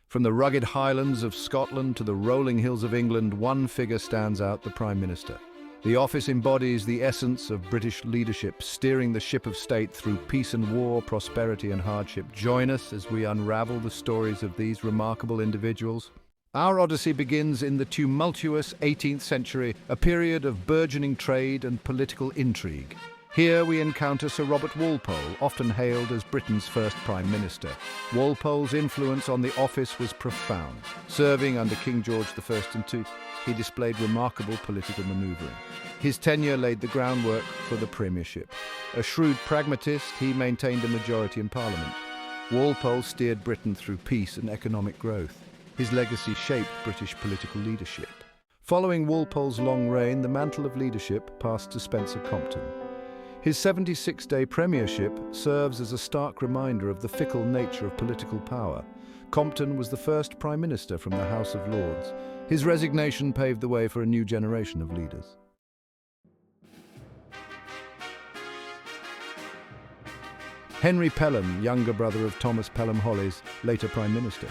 From the rugged highlands of Scotland to the rolling hills of England, one figure stands out: the Prime Minister. The office embodies the essence of British leadership, steering the ship of state through peace and war, prosperity and hardship. Join us as we unravel the stories of these remarkable individuals. Our odyssey begins in the tumultuous 18th century, a period of burgeoning trade and political intrigue. Here we encounter Sir Robert Walpole, often hailed as Britain's first Prime Minister. Walpole's influence on the office was profound. Serving under King George I and II, he displayed remarkable political manoeuvring. His tenure laid the groundwork for the premiership. A shrewd pragmatist, he maintained a majority in Parliament. Walpole steered Britain through peace and economic growth. His legacy shaped British political leadership. Following Walpole's long reign, the mantle of leadership passed to Spencer Compton. His 76-day premiership serves as a stark reminder of the fickle nature of political power. Compton was the first Prime Minister from the House of Lords. His resignation paved the way for a new generation of leaders. Henry Pelham, younger brother of Thomas Pelham Holles, later Prime Minister.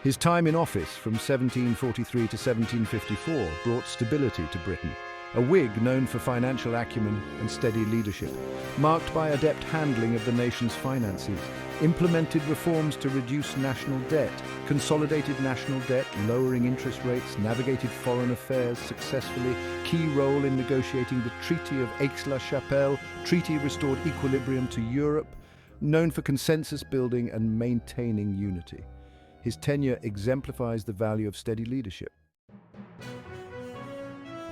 His time in office from 1743 to 1754 brought stability to Britain. A Whig known for financial acumen and steady leadership, marked by adept handling of the nation's finances, implemented reforms to reduce national debt, consolidated national debt, lowering interest rates, navigated foreign affairs successfully, key role in negotiating the Treaty of Aix-la-Chapelle. Treaty restored equilibrium to Europe, known for consensus building and maintaining unity. His tenure exemplifies the value of steady leadership.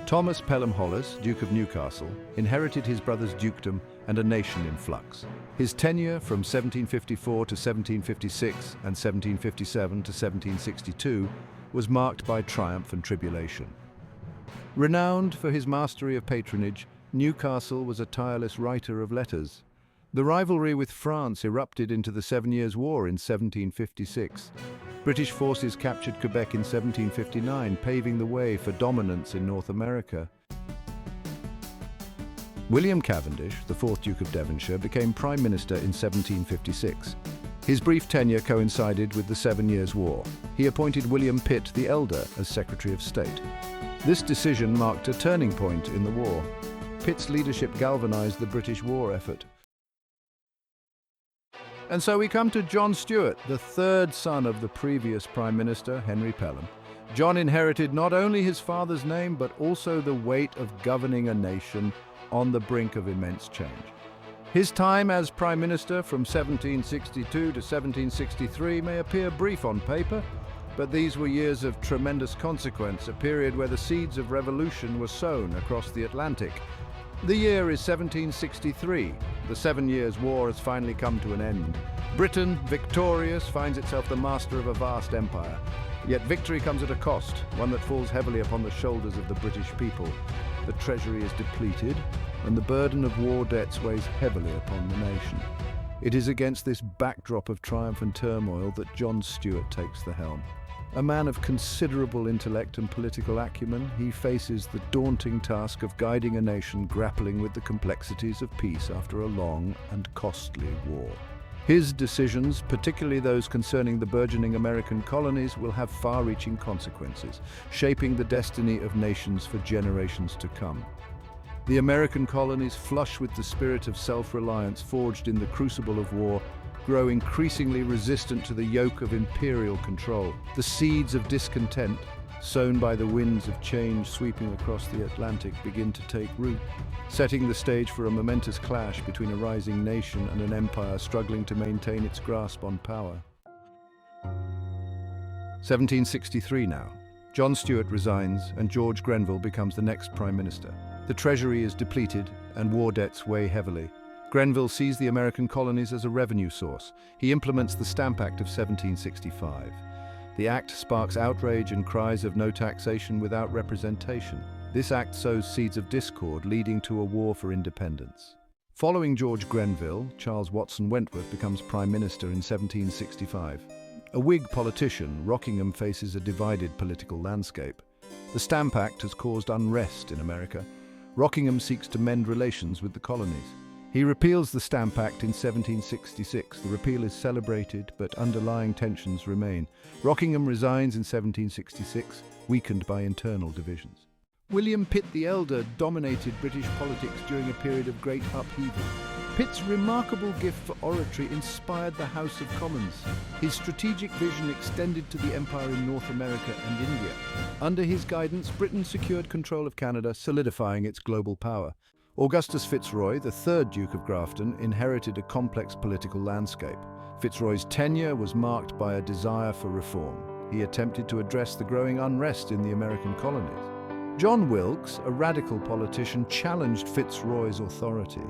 Thomas Pelham Holles, Duke of Newcastle, inherited his brother's dukedom and a nation in flux. His tenure from 1754 to 1756 and 1757 to 1762 was marked by triumph and tribulation. Renowned for his mastery of patronage, Newcastle was a tireless writer of letters. The rivalry with France erupted into the 7 Years' War in 1756. British forces captured Quebec in 1759, paving the way for dominance in North America. William Cavendish, the 4th Duke of Devonshire, became Prime Minister in 1756. His brief tenure coincided with the 7 Years' War. He appointed William Pitt the Elder as Secretary of State. This decision marked a turning point in the war. Pitt's leadership galvanized the British war effort. And so we come to John Stuart, the third son of the previous Prime Minister, Henry Pelham. John inherited not only his father's name, but also the weight of governing a nation on the brink of immense change. His time as Prime Minister from 1762 to 1763 may appear brief on paper, but these were years of tremendous consequence, a period where the seeds of revolution were sown across the Atlantic. The year is 1763. The 7 Years' War has finally come to an end. Britain, victorious, finds itself the master of a vast empire. Yet victory comes at a cost, one that falls heavily upon the shoulders of the British people. The treasury is depleted, and the burden of war debts weighs heavily upon the nation. It is against this backdrop of triumph and turmoil that John Stuart takes the helm. A man of considerable intellect and political acumen, he faces the daunting task of guiding a nation grappling with the complexities of peace after a long and costly war. His decisions, particularly those concerning the burgeoning American colonies, will have far-reaching consequences, shaping the destiny of nations for generations to come. The American colonies, flush with the spirit of self-reliance forged in the crucible of war, grow increasingly resistant to the yoke of imperial control. The seeds of discontent, sown by the winds of change sweeping across the Atlantic, begin to take root, setting the stage for a momentous clash between a rising nation and an empire struggling to maintain its grasp on power. 1763 now. John Stuart resigns and George Grenville becomes the next Prime Minister. The treasury is depleted and war debts weigh heavily. Grenville sees the American colonies as a revenue source. He implements the Stamp Act of 1765. The act sparks outrage and cries of no taxation without representation. This act sows seeds of discord, leading to a war for independence. Following George Grenville, Charles Watson Wentworth becomes Prime Minister in 1765. A Whig politician, Rockingham faces a divided political landscape. The Stamp Act has caused unrest in America. Rockingham seeks to mend relations with the colonies. He repeals the Stamp Act in 1766. The repeal is celebrated, but underlying tensions remain. Rockingham resigns in 1766, weakened by internal divisions. William Pitt the Elder dominated British politics during a period of great upheaval. Pitt's remarkable gift for oratory inspired the House of Commons. His strategic vision extended to the empire in North America and India. Under his guidance, Britain secured control of Canada, solidifying its global power. Augustus Fitzroy, the third Duke of Grafton, inherited a complex political landscape. Fitzroy's tenure was marked by a desire for reform. He attempted to address the growing unrest in the American colonies. John Wilkes, a radical politician, challenged Fitzroy's authority.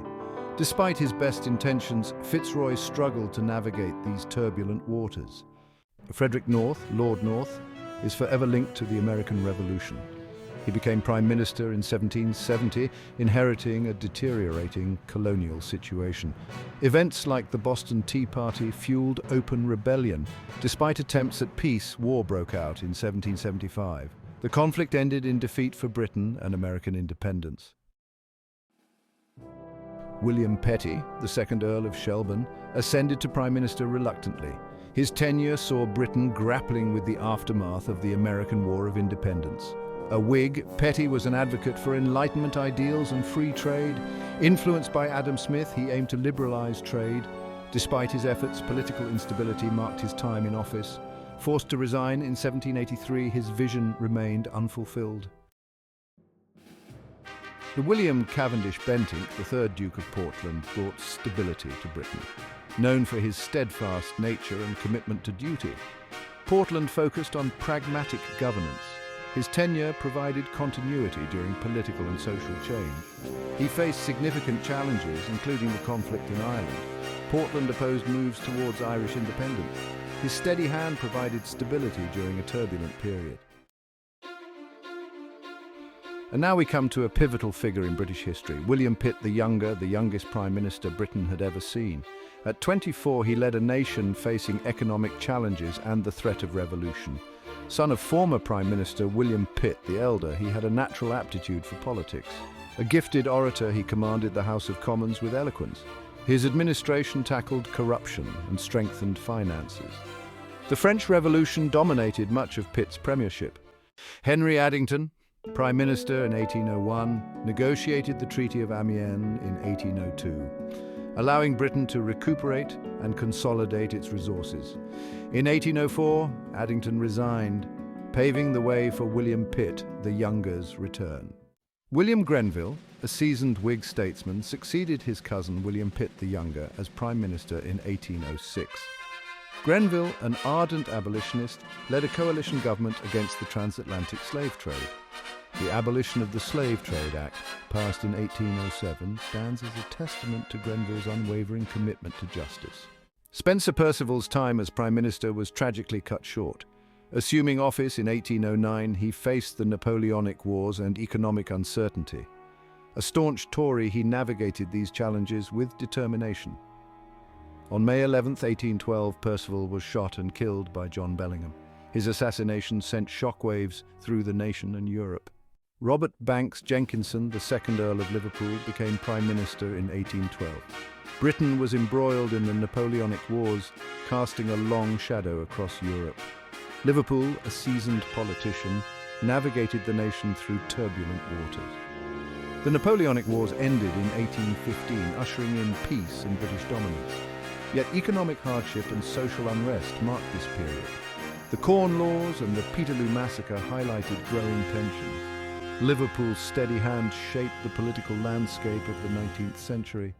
Despite his best intentions, Fitzroy struggled to navigate these turbulent waters. Frederick North, Lord North, is forever linked to the American Revolution. He became Prime Minister in 1770, inheriting a deteriorating colonial situation. Events like the Boston Tea Party fueled open rebellion. Despite attempts at peace, war broke out in 1775. The conflict ended in defeat for Britain and American independence. William Petty, the second Earl of Shelburne, ascended to Prime Minister reluctantly. His tenure saw Britain grappling with the aftermath of the American War of Independence. A Whig, Petty was an advocate for Enlightenment ideals and free trade. Influenced by Adam Smith, he aimed to liberalize trade. Despite his efforts, political instability marked his time in office. Forced to resign in 1783, his vision remained unfulfilled. The William Cavendish Bentinck, the third Duke of Portland, brought stability to Britain. Known for his steadfast nature and commitment to duty, Portland focused on pragmatic governance. His tenure provided continuity during political and social change. He faced significant challenges, including the conflict in Ireland. Portland opposed moves towards Irish independence. His steady hand provided stability during a turbulent period. And now we come to a pivotal figure in British history, William Pitt the Younger, the youngest Prime Minister Britain had ever seen. At 24, he led a nation facing economic challenges and the threat of revolution. Son of former Prime Minister William Pitt the Elder, he had a natural aptitude for politics. A gifted orator, he commanded the House of Commons with eloquence. His administration tackled corruption and strengthened finances. The French Revolution dominated much of Pitt's premiership. Henry Addington, Prime Minister in 1801, negotiated the Treaty of Amiens in 1802, allowing Britain to recuperate and consolidate its resources. In 1804, Addington resigned, paving the way for William Pitt the Younger's return. William Grenville, a seasoned Whig statesman, succeeded his cousin William Pitt the Younger as Prime Minister in 1806. Grenville, an ardent abolitionist, led a coalition government against the transatlantic slave trade. The Abolition of the Slave Trade Act, passed in 1807, stands as a testament to Grenville's unwavering commitment to justice. Spencer Perceval's time as Prime Minister was tragically cut short. Assuming office in 1809, he faced the Napoleonic Wars and economic uncertainty. A staunch Tory, he navigated these challenges with determination. On May 11, 1812, Perceval was shot and killed by John Bellingham. His assassination sent shockwaves through the nation and Europe. Robert Banks Jenkinson, the second Earl of Liverpool, became Prime Minister in 1812. Britain was embroiled in the Napoleonic Wars, casting a long shadow across Europe. Liverpool, a seasoned politician, navigated the nation through turbulent waters. The Napoleonic Wars ended in 1815, ushering in peace and British dominance. Yet economic hardship and social unrest marked this period. The Corn Laws and the Peterloo Massacre highlighted growing tensions. Liverpool's steady hand shaped the political landscape of the 19th century.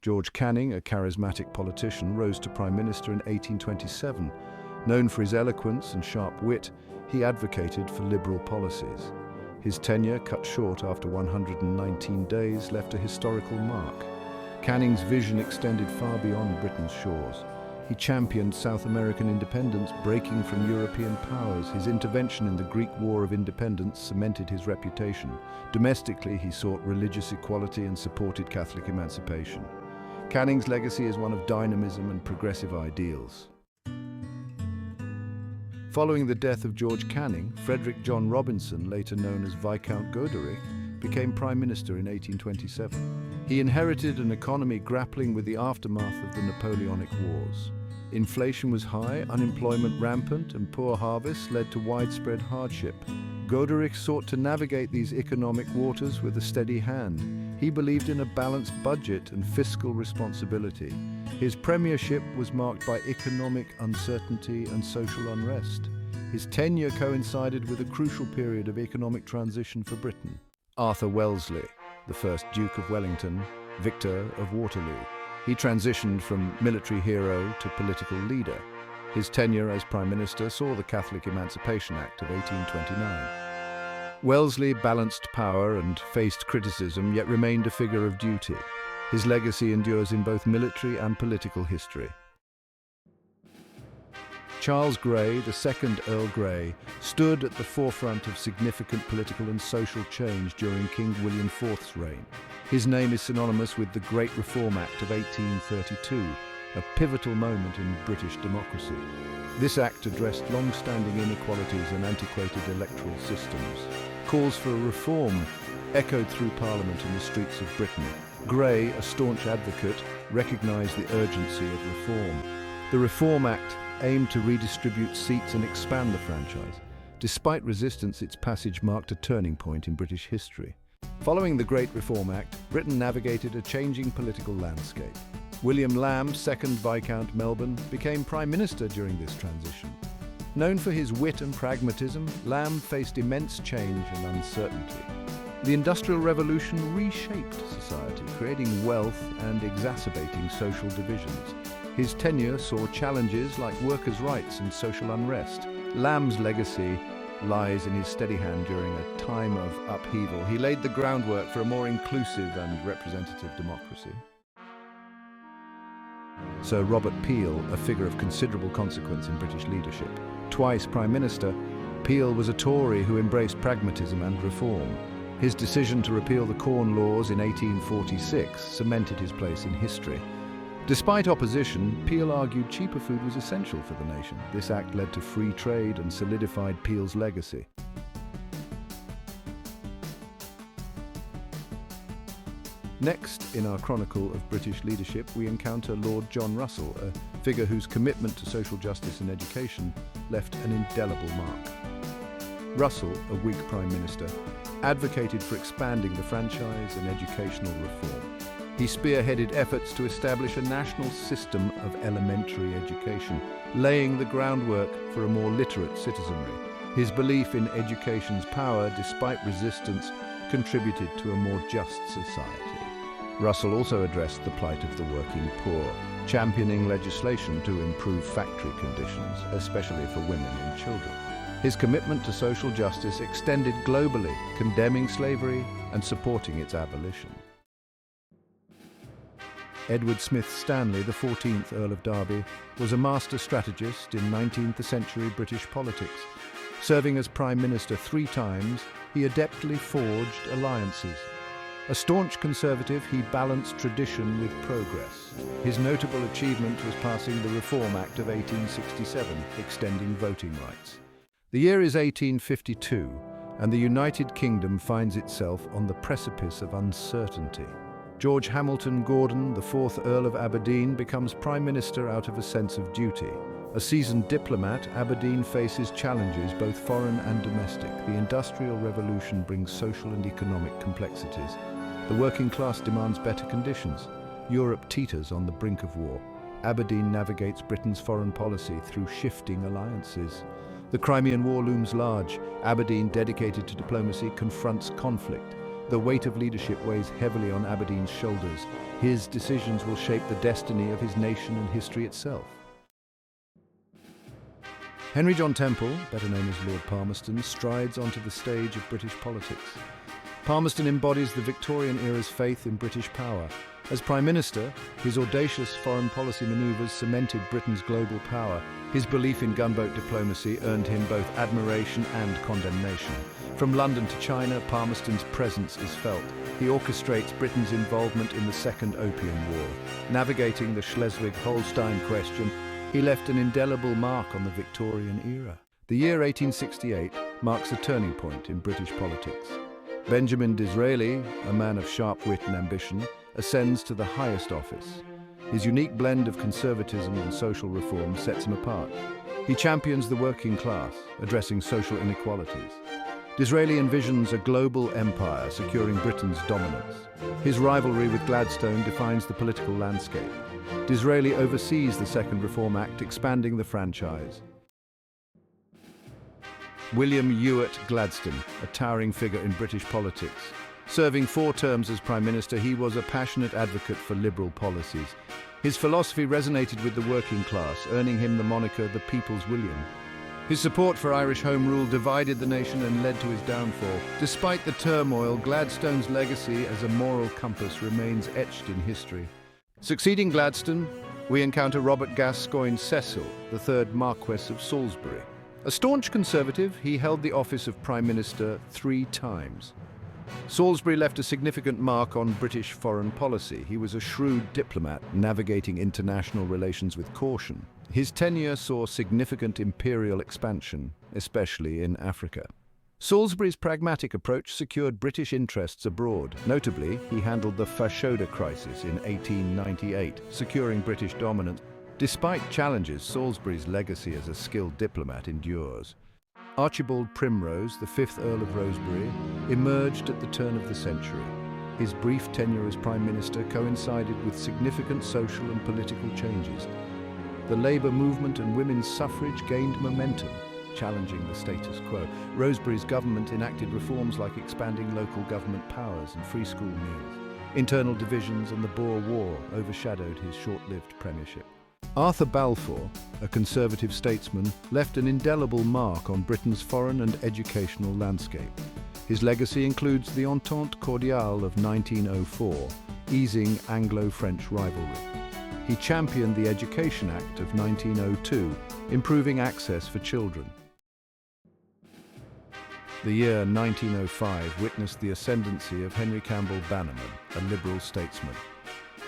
George Canning, a charismatic politician, rose to Prime Minister in 1827. Known for his eloquence and sharp wit, he advocated for liberal policies. His tenure, cut short after 119 days, left a historical mark. Canning's vision extended far beyond Britain's shores. He championed South American independence, breaking from European powers. His intervention in the Greek War of Independence cemented his reputation. Domestically, he sought religious equality and supported Catholic emancipation. Canning's legacy is one of dynamism and progressive ideals. Following the death of George Canning, Frederick John Robinson, later known as Viscount Goderic, became Prime Minister in 1827. He inherited an economy grappling with the aftermath of the Napoleonic Wars. Inflation was high, unemployment rampant, and poor harvests led to widespread hardship. Goderic sought to navigate these economic waters with a steady hand. He believed in a balanced budget and fiscal responsibility. His premiership was marked by economic uncertainty and social unrest. His tenure coincided with a crucial period of economic transition for Britain. Arthur Wellesley, the first Duke of Wellington, victor of Waterloo. He transitioned from military hero to political leader. His tenure as Prime Minister saw the Catholic Emancipation Act of 1829. Wellesley balanced power and faced criticism, yet remained a figure of duty. His legacy endures in both military and political history. Charles Grey, the second Earl Grey, stood at the forefront of significant political and social change during King William IV's reign. His name is synonymous with the Great Reform Act of 1832, a pivotal moment in British democracy. This act addressed long-standing inequalities and antiquated electoral systems. Calls for reform echoed through Parliament and the streets of Britain. Grey, a staunch advocate, recognised the urgency of reform. The Reform Act aimed to redistribute seats and expand the franchise. Despite resistance, its passage marked a turning point in British history. Following the Great Reform Act, Britain navigated a changing political landscape. William Lamb, 2nd Viscount Melbourne, became Prime Minister during this transition. Known for his wit and pragmatism, Lamb faced immense change and uncertainty. The Industrial Revolution reshaped society, creating wealth and exacerbating social divisions. His tenure saw challenges like workers' rights and social unrest. Lamb's legacy lies in his steady hand during a time of upheaval. He laid the groundwork for a more inclusive and representative democracy. Sir Robert Peel, a figure of considerable consequence in British leadership. Twice Prime Minister, Peel was a Tory who embraced pragmatism and reform. His decision to repeal the Corn Laws in 1846 cemented his place in history. Despite opposition, Peel argued cheaper food was essential for the nation. This act led to free trade and solidified Peel's legacy. Next, in our chronicle of British leadership, we encounter Lord John Russell, a figure whose commitment to social justice and education left an indelible mark. Russell, a Whig Prime Minister, advocated for expanding the franchise and educational reform. He spearheaded efforts to establish a national system of elementary education, laying the groundwork for a more literate citizenry. His belief in education's power, despite resistance, contributed to a more just society. Russell also addressed the plight of the working poor, championing legislation to improve factory conditions, especially for women and children. His commitment to social justice extended globally, condemning slavery and supporting its abolition. Edward Smith Stanley, the 14th Earl of Derby, was a master strategist in 19th century British politics. Serving as Prime Minister 3 times, he adeptly forged alliances. A staunch conservative, he balanced tradition with progress. His notable achievement was passing the Reform Act of 1867, extending voting rights. The year is 1852, and the United Kingdom finds itself on the precipice of uncertainty. George Hamilton Gordon, the 4th Earl of Aberdeen, becomes Prime Minister out of a sense of duty. A seasoned diplomat, Aberdeen faces challenges both foreign and domestic. The Industrial Revolution brings social and economic complexities. The working class demands better conditions. Europe teeters on the brink of war. Aberdeen navigates Britain's foreign policy through shifting alliances. The Crimean War looms large. Aberdeen, dedicated to diplomacy, confronts conflict. The weight of leadership weighs heavily on Aberdeen's shoulders. His decisions will shape the destiny of his nation and history itself. Henry John Temple, better known as Lord Palmerston, strides onto the stage of British politics. Palmerston embodies the Victorian era's faith in British power. As Prime Minister, his audacious foreign policy manoeuvres cemented Britain's global power. His belief in gunboat diplomacy earned him both admiration and condemnation. From London to China, Palmerston's presence is felt. He orchestrates Britain's involvement in the Second Opium War. Navigating the Schleswig-Holstein question, he left an indelible mark on the Victorian era. The year 1868 marks a turning point in British politics. Benjamin Disraeli, a man of sharp wit and ambition, ascends to the highest office. His unique blend of conservatism and social reform sets him apart. He champions the working class, addressing social inequalities. Disraeli envisions a global empire securing Britain's dominance. His rivalry with Gladstone defines the political landscape. Disraeli oversees the Second Reform Act, expanding the franchise. William Ewart Gladstone, a towering figure in British politics. Serving 4 terms as Prime Minister, he was a passionate advocate for liberal policies. His philosophy resonated with the working class, earning him the moniker the People's William. His support for Irish Home Rule divided the nation and led to his downfall. Despite the turmoil, Gladstone's legacy as a moral compass remains etched in history. Succeeding Gladstone, we encounter Robert Gascoigne Cecil, the 3rd Marquess of Salisbury. A staunch conservative, he held the office of Prime Minister 3 times. Salisbury left a significant mark on British foreign policy. He was a shrewd diplomat, navigating international relations with caution. His tenure saw significant imperial expansion, especially in Africa. Salisbury's pragmatic approach secured British interests abroad. Notably, he handled the Fashoda crisis in 1898, securing British dominance. Despite challenges, Salisbury's legacy as a skilled diplomat endures. Archibald Primrose, the 5th Earl of Rosebery, emerged at the turn of the century. His brief tenure as Prime Minister coincided with significant social and political changes. The Labour movement and women's suffrage gained momentum, challenging the status quo. Rosebery's government enacted reforms like expanding local government powers and free school meals. Internal divisions and the Boer War overshadowed his short-lived premiership. Arthur Balfour, a conservative statesman, left an indelible mark on Britain's foreign and educational landscape. His legacy includes the Entente Cordiale of 1904, easing Anglo-French rivalry. He championed the Education Act of 1902, improving access for children. The year 1905 witnessed the ascendancy of Henry Campbell Bannerman, a Liberal statesman.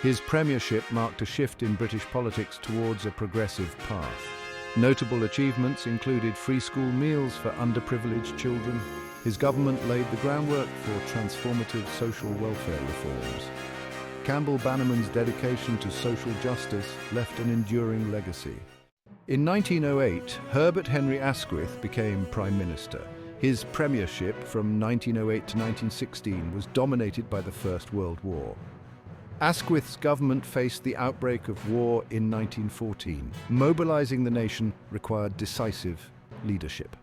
His premiership marked a shift in British politics towards a progressive path. Notable achievements included free school meals for underprivileged children. His government laid the groundwork for transformative social welfare reforms. Campbell Bannerman's dedication to social justice left an enduring legacy. In 1908, Herbert Henry Asquith became Prime Minister. His premiership from 1908 to 1916 was dominated by the First World War. Asquith's government faced the outbreak of war in 1914. Mobilizing the nation required decisive leadership.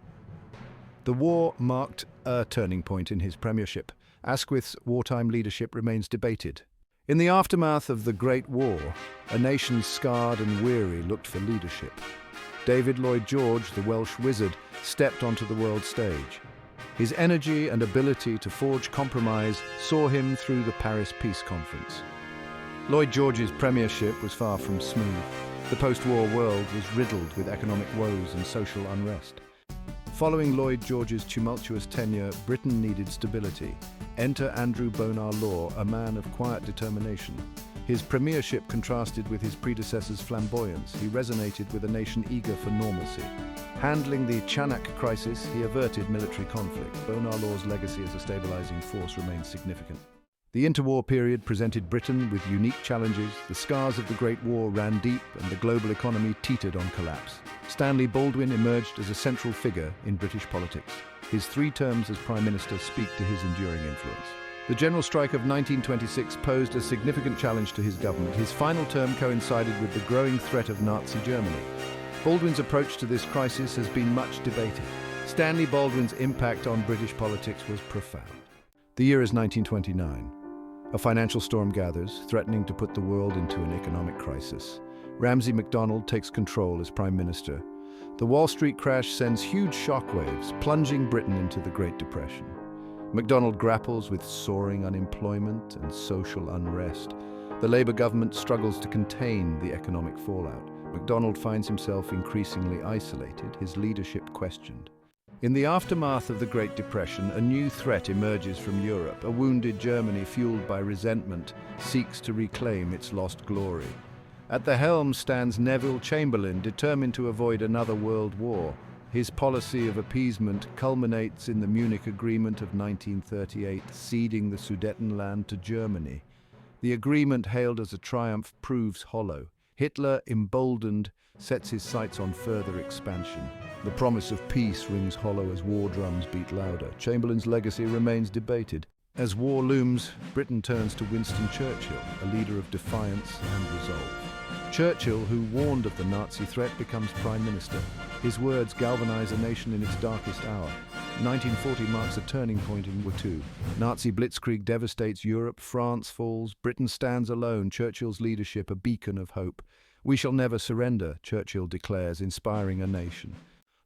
The war marked a turning point in his premiership. Asquith's wartime leadership remains debated. In the aftermath of the Great War, a nation scarred and weary looked for leadership. David Lloyd George, the Welsh wizard, stepped onto the world stage. His energy and ability to forge compromise saw him through the Paris Peace Conference. Lloyd George's premiership was far from smooth. The post-war world was riddled with economic woes and social unrest. Following Lloyd George's tumultuous tenure, Britain needed stability. Enter Andrew Bonar Law, a man of quiet determination. His premiership contrasted with his predecessor's flamboyance. He resonated with a nation eager for normalcy. Handling the Chanak crisis, he averted military conflict. Bonar Law's legacy as a stabilizing force remains significant. The interwar period presented Britain with unique challenges. The scars of the Great War ran deep and the global economy teetered on collapse. Stanley Baldwin emerged as a central figure in British politics. His 3 terms as Prime Minister speak to his enduring influence. The general strike of 1926 posed a significant challenge to his government. His final term coincided with the growing threat of Nazi Germany. Baldwin's approach to this crisis has been much debated. Stanley Baldwin's impact on British politics was profound. The year is 1929. A financial storm gathers, threatening to put the world into an economic crisis. Ramsay MacDonald takes control as Prime Minister. The Wall Street crash sends huge shockwaves, plunging Britain into the Great Depression. MacDonald grapples with soaring unemployment and social unrest. The Labour government struggles to contain the economic fallout. MacDonald finds himself increasingly isolated, his leadership questioned. In the aftermath of the Great Depression, a new threat emerges from Europe. A wounded Germany, fueled by resentment, seeks to reclaim its lost glory. At the helm stands Neville Chamberlain, determined to avoid another world war. His policy of appeasement culminates in the Munich Agreement of 1938, ceding the Sudetenland to Germany. The agreement, hailed as a triumph, proves hollow. Hitler, emboldened, sets his sights on further expansion. The promise of peace rings hollow as war drums beat louder. Chamberlain's legacy remains debated. As war looms, Britain turns to Winston Churchill, a leader of defiance and resolve. Churchill, who warned of the Nazi threat, becomes Prime Minister. His words galvanize a nation in its darkest hour. 1940 marks a turning point in War II. Nazi blitzkrieg devastates Europe, France falls, Britain stands alone, Churchill's leadership a beacon of hope. "We shall never surrender," Churchill declares, inspiring a nation.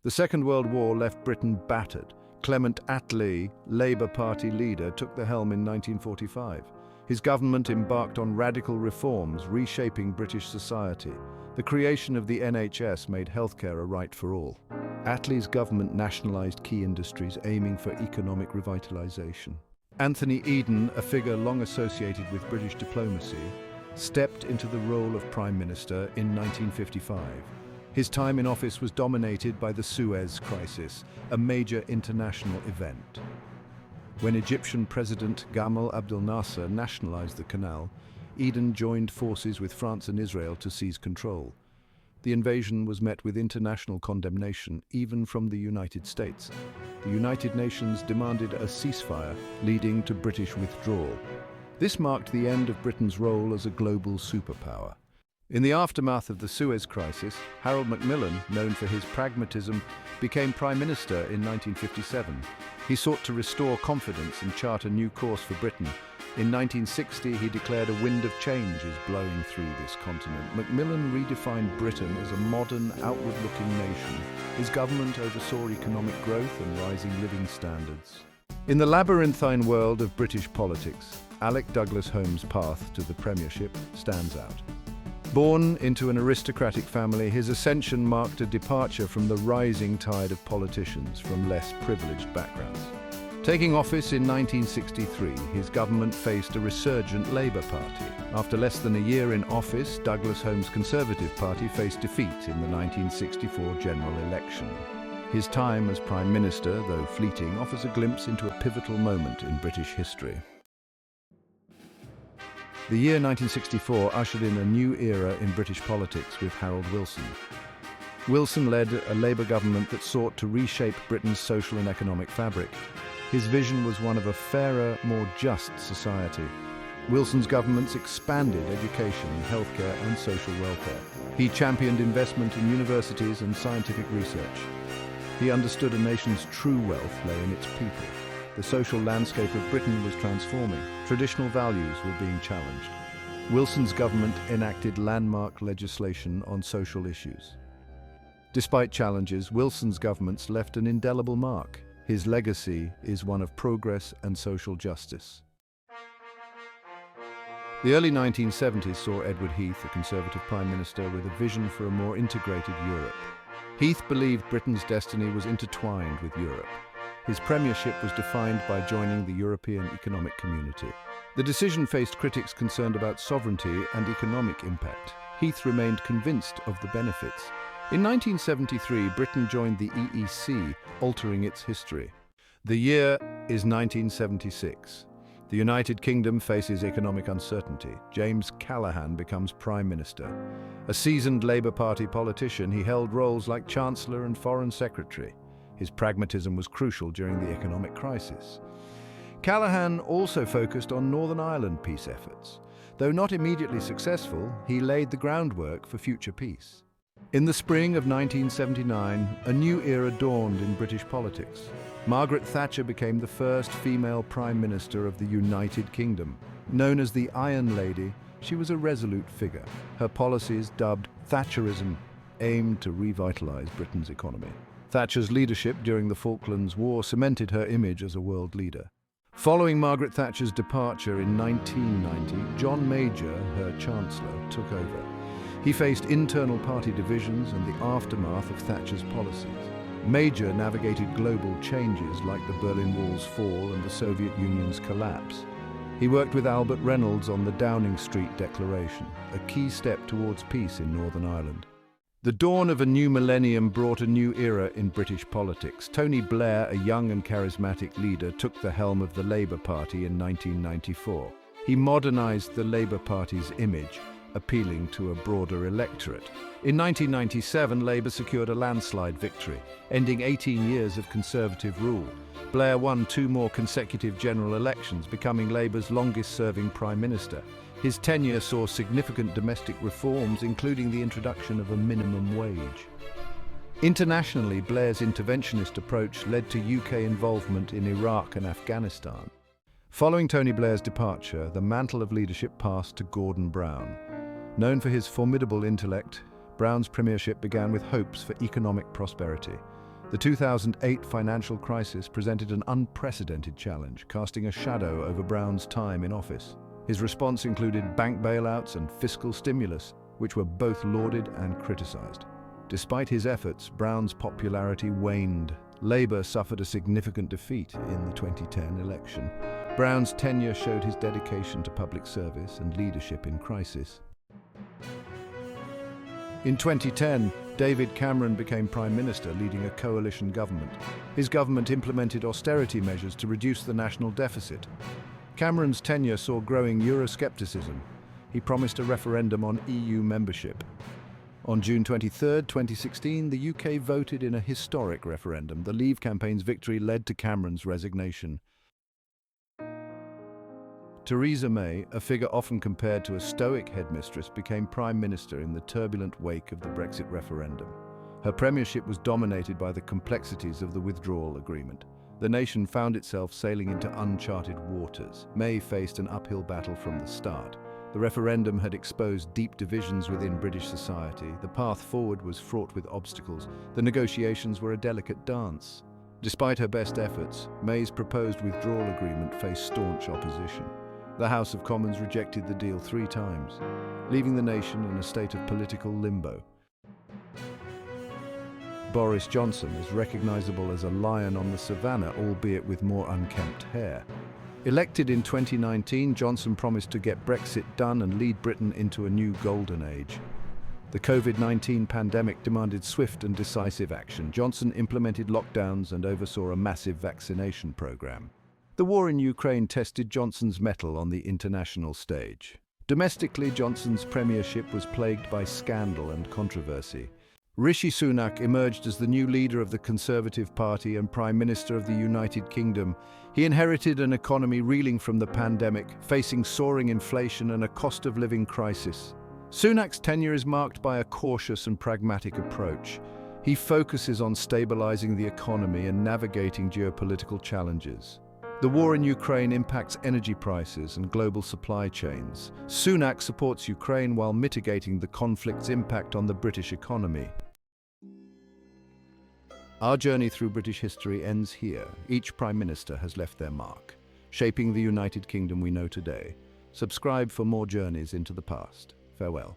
The Second World War left Britain battered. Clement Attlee, Labour Party leader, took the helm in 1945. His government embarked on radical reforms, reshaping British society. The creation of the NHS made healthcare a right for all. Attlee's government nationalised key industries, aiming for economic revitalisation. Anthony Eden, a figure long associated with British diplomacy, stepped into the role of Prime Minister in 1955. His time in office was dominated by the Suez Crisis, a major international event. When Egyptian President Gamal Abdel Nasser nationalized the canal, Eden joined forces with France and Israel to seize control. The invasion was met with international condemnation, even from the United States. The United Nations demanded a ceasefire, leading to British withdrawal. This marked the end of Britain's role as a global superpower. In the aftermath of the Suez Crisis, Harold Macmillan, known for his pragmatism, became Prime Minister in 1957. He sought to restore confidence and chart a new course for Britain. In 1960, he declared a wind of change is blowing through this continent. Macmillan redefined Britain as a modern, outward-looking nation. His government oversaw economic growth and rising living standards. In the labyrinthine world of British politics, Alec Douglas-Home's path to the premiership stands out. Born into an aristocratic family, his ascension marked a departure from the rising tide of politicians from less privileged backgrounds. Taking office in 1963, his government faced a resurgent Labour Party. After less than a year in office, Douglas-Home's Conservative Party faced defeat in the 1964 general election. His time as Prime Minister, though fleeting, offers a glimpse into a pivotal moment in British history. The year 1964 ushered in a new era in British politics with Harold Wilson. Wilson led a Labour government that sought to reshape Britain's social and economic fabric. His vision was one of a fairer, more just society. Wilson's governments expanded education, healthcare and social welfare. He championed investment in universities and scientific research. He understood a nation's true wealth lay in its people. The social landscape of Britain was transforming. Traditional values were being challenged. Wilson's government enacted landmark legislation on social issues. Despite challenges, Wilson's governments left an indelible mark. His legacy is one of progress and social justice. The early 1970s saw Edward Heath, a Conservative Prime Minister with a vision for a more integrated Europe. Heath believed Britain's destiny was intertwined with Europe. His premiership was defined by joining the European Economic Community. The decision faced critics concerned about sovereignty and economic impact. Heath remained convinced of the benefits. In 1973, Britain joined the EEC, altering its history. The year is 1976. The United Kingdom faces economic uncertainty. James Callaghan becomes Prime Minister. A seasoned Labour Party politician, he held roles like Chancellor and Foreign Secretary. His pragmatism was crucial during the economic crisis. Callaghan also focused on Northern Ireland peace efforts. Though not immediately successful, he laid the groundwork for future peace. In the spring of 1979, a new era dawned in British politics. Margaret Thatcher became the first female Prime Minister of the United Kingdom. Known as the Iron Lady, she was a resolute figure. Her policies, dubbed Thatcherism, aimed to revitalise Britain's economy. Thatcher's leadership during the Falklands War cemented her image as a world leader. Following Margaret Thatcher's departure in 1990, John Major, her Chancellor, took over. He faced internal party divisions and the aftermath of Thatcher's policies. Major navigated global changes like the Berlin Wall's fall and the Soviet Union's collapse. He worked with Albert Reynolds on the Downing Street Declaration, a key step towards peace in Northern Ireland. The dawn of a new millennium brought a new era in British politics. Tony Blair, a young and charismatic leader, took the helm of the Labour Party in 1994. He modernised the Labour Party's image, appealing to a broader electorate. In 1997, Labour secured a landslide victory, ending 18 years of Conservative rule. Blair won 2 more consecutive general elections, becoming Labour's longest-serving Prime Minister. His tenure saw significant domestic reforms, including the introduction of a minimum wage. Internationally, Blair's interventionist approach led to UK involvement in Iraq and Afghanistan. Following Tony Blair's departure, the mantle of leadership passed to Gordon Brown. Known for his formidable intellect, Brown's premiership began with hopes for economic prosperity. The 2008 financial crisis presented an unprecedented challenge, casting a shadow over Brown's time in office. His response included bank bailouts and fiscal stimulus, which were both lauded and criticised. Despite his efforts, Brown's popularity waned. Labour suffered a significant defeat in the 2010 election. Brown's tenure showed his dedication to public service and leadership in crisis. In 2010, David Cameron became Prime Minister, leading a coalition government. His government implemented austerity measures to reduce the national deficit. Cameron's tenure saw growing Euroscepticism. He promised a referendum on EU membership. On June 23, 2016, the UK voted in a historic referendum. The Leave campaign's victory led to Cameron's resignation. Theresa May, a figure often compared to a stoic headmistress, became Prime Minister in the turbulent wake of the Brexit referendum. Her premiership was dominated by the complexities of the withdrawal agreement. The nation found itself sailing into uncharted waters. May faced an uphill battle from the start. The referendum had exposed deep divisions within British society. The path forward was fraught with obstacles. The negotiations were a delicate dance. Despite her best efforts, May's proposed withdrawal agreement faced staunch opposition. The House of Commons rejected the deal 3 times, leaving the nation in a state of political limbo. Boris Johnson is recognisable as a lion on the savannah, albeit with more unkempt hair. Elected in 2019, Johnson promised to get Brexit done and lead Britain into a new golden age. The COVID-19 pandemic demanded swift and decisive action. Johnson implemented lockdowns and oversaw a massive vaccination program. The war in Ukraine tested Johnson's mettle on the international stage. Domestically, Johnson's premiership was plagued by scandal and controversy. Rishi Sunak emerged as the new leader of the Conservative Party and Prime Minister of the United Kingdom. He inherited an economy reeling from the pandemic, facing soaring inflation and a cost-of-living crisis. Sunak's tenure is marked by a cautious and pragmatic approach. He focuses on stabilizing the economy and navigating geopolitical challenges. The war in Ukraine impacts energy prices and global supply chains. Sunak supports Ukraine while mitigating the conflict's impact on the British economy. Our journey through British history ends here. Each Prime Minister has left their mark, shaping the United Kingdom we know today. Subscribe for more journeys into the past. Farewell.